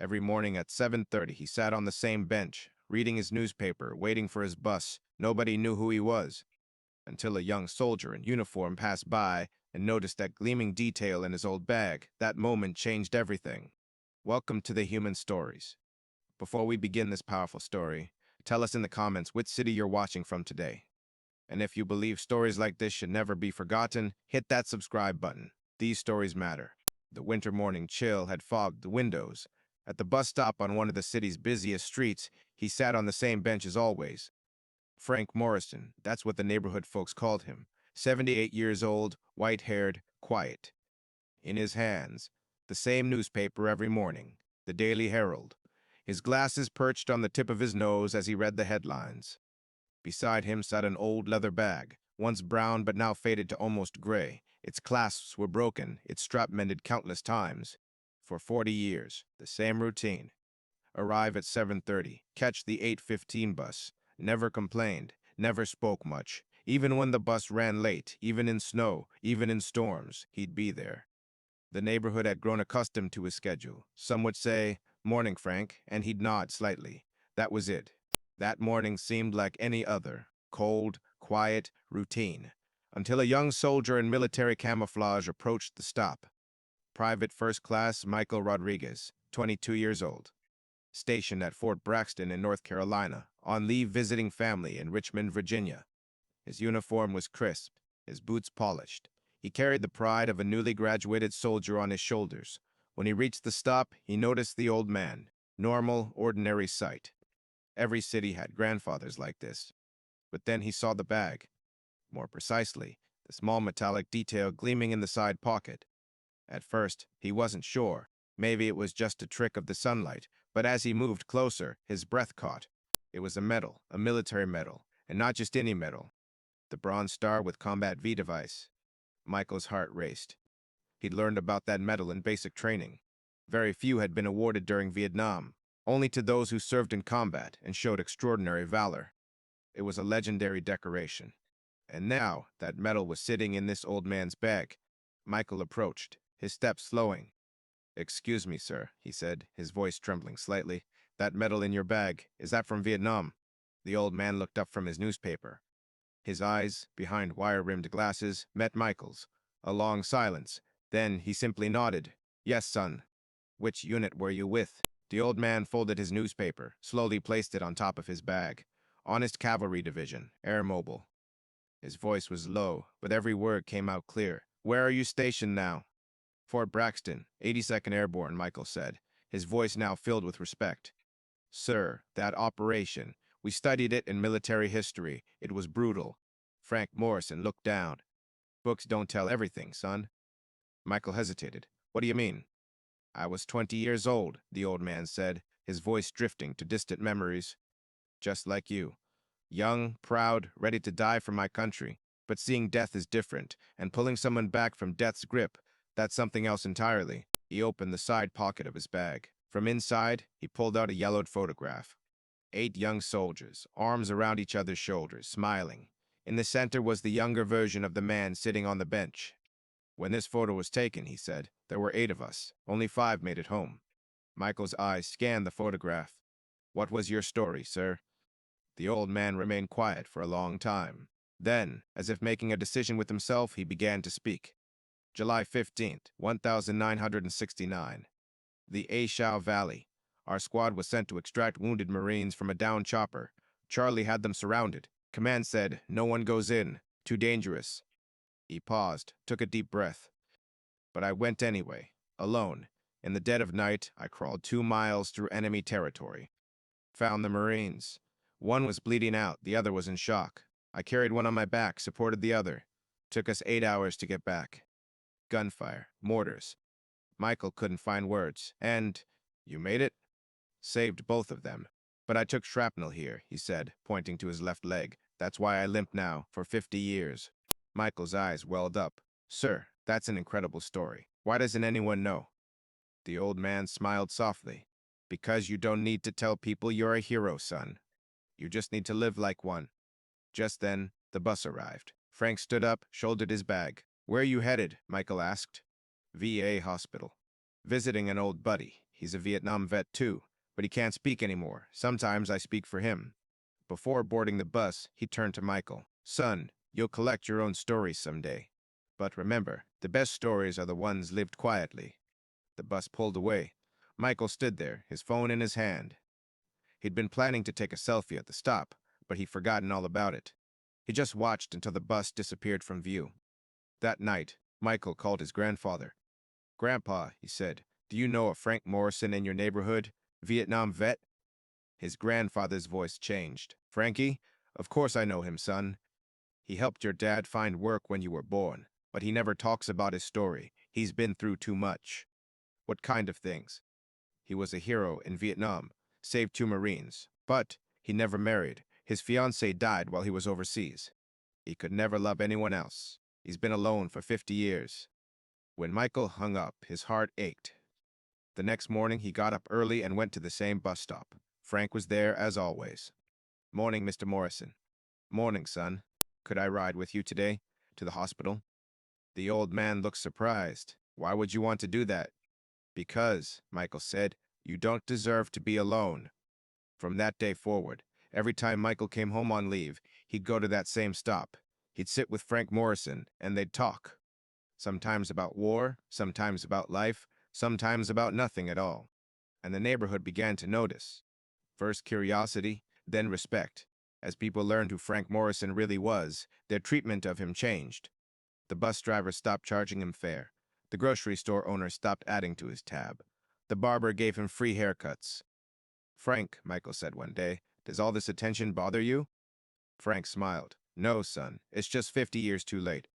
Every morning at 7:30, he sat on the same bench, reading his newspaper, waiting for his bus. Nobody knew who he was, until a young soldier in uniform passed by and noticed that gleaming detail in his old bag. That moment changed everything. Welcome to the Human Stories. Before we begin this powerful story, tell us in the comments which city you're watching from today. And if you believe stories like this should never be forgotten, hit that subscribe button. These stories matter. The winter morning chill had fogged the windows. At the bus stop on one of the city's busiest streets, he sat on the same bench as always. Frank Morrison, that's what the neighborhood folks called him. 78 years old, white-haired, quiet. In his hands, the same newspaper every morning, the Daily Herald. His glasses perched on the tip of his nose as he read the headlines. Beside him sat an old leather bag, once brown but now faded to almost gray. Its clasps were broken, its strap mended countless times. For 40 years, the same routine. Arrive at 7:30, catch the 8:15 bus. Never complained, never spoke much. Even when the bus ran late, even in snow, even in storms, he'd be there. The neighborhood had grown accustomed to his schedule. Some would say, "Morning, Frank," and he'd nod slightly. That was it. That morning seemed like any other, cold, quiet, routine, until a young soldier in military camouflage approached the stop. Private First Class Michael Rodriguez, 22 years old. Stationed at Fort Braxton in North Carolina, on leave visiting family in Richmond, Virginia. His uniform was crisp, his boots polished. He carried the pride of a newly graduated soldier on his shoulders. When he reached the stop, he noticed the old man. Normal, ordinary sight. Every city had grandfathers like this. But then he saw the bag. More precisely, the small metallic detail gleaming in the side pocket. At first, he wasn't sure. Maybe it was just a trick of the sunlight, but as he moved closer, his breath caught. It was a medal, a military medal, and not just any medal. The Bronze Star with Combat V device. Michael's heart raced. He'd learned about that medal in basic training. Very few had been awarded during Vietnam, only to those who served in combat and showed extraordinary valor. It was a legendary decoration. And now, that medal was sitting in this old man's bag. Michael approached, his steps slowing. "Excuse me, sir," he said, his voice trembling slightly. "That medal in your bag, is that from Vietnam?" The old man looked up from his newspaper. His eyes, behind wire-rimmed glasses, met Michael's. A long silence. Then he simply nodded. "Yes, son." "Which unit were you with?" The old man folded his newspaper, slowly placed it on top of his bag. "Honest Cavalry Division, Air Mobile." His voice was low, but every word came out clear. "Where are you stationed now?" "Fort Braxton, 82nd Airborne," Michael said, his voice now filled with respect. "Sir, that operation, we studied it in military history. It was brutal." Frank Morrison looked down. "Books don't tell everything, son." Michael hesitated. "What do you mean?" "I was 20 years old," the old man said, his voice drifting to distant memories. "Just like you. Young, proud, ready to die for my country. But seeing death is different, and pulling someone back from death's grip, that's something else entirely." He opened the side pocket of his bag. From inside, he pulled out a yellowed photograph. 8 young soldiers, arms around each other's shoulders, smiling. In the center was the younger version of the man sitting on the bench. "When this photo was taken," he said, "there were 8 of us. Only 5 made it home." Michael's eyes scanned the photograph. "What was your story, sir?" The old man remained quiet for a long time. Then, as if making a decision with himself, he began to speak. "July 15th, 1969. The A Shau Valley. Our squad was sent to extract wounded Marines from a downed chopper. Charlie had them surrounded. Command said, 'No one goes in. Too dangerous.'" He paused, took a deep breath. "But I went anyway, alone. In the dead of night, I crawled 2 miles through enemy territory. Found the Marines. One was bleeding out, the other was in shock. I carried one on my back, supported the other. Took us 8 hours to get back. Gunfire, mortars." Michael couldn't find words. "And you made it?" "Saved both of them. But I took shrapnel here," he said, pointing to his left leg. "That's why I limp now, for 50 years. Michael's eyes welled up. "Sir, that's an incredible story. Why doesn't anyone know?" The old man smiled softly. "Because you don't need to tell people you're a hero, son. You just need to live like one." Just then, the bus arrived. Frank stood up, shouldered his bag. "Where are you headed?" Michael asked. "VA hospital. Visiting an old buddy. He's a Vietnam vet too, but he can't speak anymore. Sometimes I speak for him. Before boarding the bus, he turned to Michael. Son, you'll collect your own stories someday. But remember, the best stories are the ones lived quietly. The bus pulled away. Michael stood there, his phone in his hand. He'd been planning to take a selfie at the stop, but he'd forgotten all about it. He just watched until the bus disappeared from view. That night, Michael called his grandfather. Grandpa, he said, do you know a Frank Morrison in your neighborhood? Vietnam vet? His grandfather's voice changed. Frankie? Of course I know him, son. He helped your dad find work when you were born, but he never talks about his story. He's been through too much. What kind of things? He was a hero in Vietnam, saved 2 Marines, but he never married. His fiancée died while he was overseas. He could never love anyone else. He's been alone for 50 years. When Michael hung up, his heart ached. The next morning, he got up early and went to the same bus stop. Frank was there as always. Morning, Mr. Morrison. Morning, son. Could I ride with you today? To the hospital? The old man looked surprised. Why would you want to do that? Because, Michael said, you don't deserve to be alone. From that day forward, every time Michael came home on leave, he'd go to that same stop. He'd sit with Frank Morrison, and they'd talk. Sometimes about war, sometimes about life, sometimes about nothing at all. And the neighborhood began to notice. First curiosity, then respect. As people learned who Frank Morrison really was, their treatment of him changed. The bus driver stopped charging him fare. The grocery store owner stopped adding to his tab. The barber gave him free haircuts. Frank, Michael said one day, does all this attention bother you? Frank smiled. No, son, it's just 50 years too late.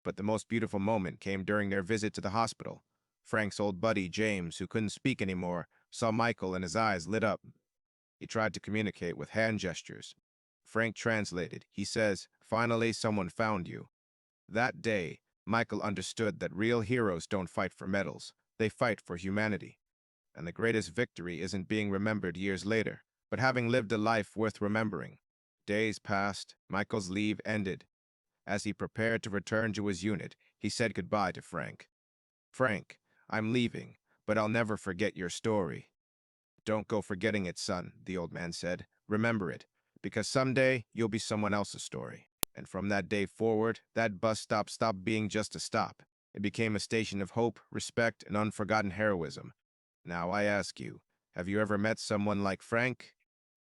But the most beautiful moment came during their visit to the hospital. Frank's old buddy, James, who couldn't speak anymore, saw Michael and his eyes lit up. He tried to communicate with hand gestures. Frank translated. He says, finally someone found you. That day, Michael understood that real heroes don't fight for medals. They fight for humanity. And the greatest victory isn't being remembered years later, but having lived a life worth remembering. Days passed. Michael's leave ended. As he prepared to return to his unit, he said goodbye to Frank. Frank, I'm leaving, but I'll never forget your story. Don't go forgetting it, son, the old man said. Remember it, because someday you'll be someone else's story. And from that day forward, that bus stop stopped being just a stop. It became a station of hope, respect, and unforgotten heroism. Now I ask you, have you ever met someone like Frank?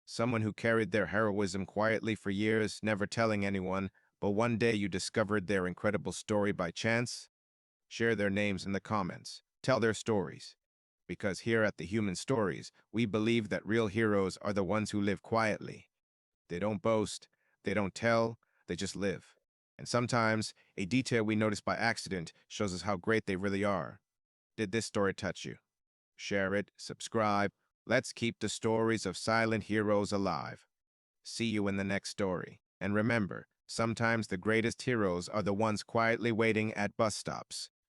Someone who carried their heroism quietly for years, never telling anyone, but one day you discovered their incredible story by chance? Share their names in the comments. Tell their stories. Because here at the Human Stories, we believe that real heroes are the ones who live quietly. They don't boast, they don't tell, they just live. And sometimes, a detail we notice by accident shows us how great they really are. Did this story touch you? Share it, subscribe. Let's keep the stories of silent heroes alive. See you in the next story. And remember, sometimes the greatest heroes are the ones quietly waiting at bus stops.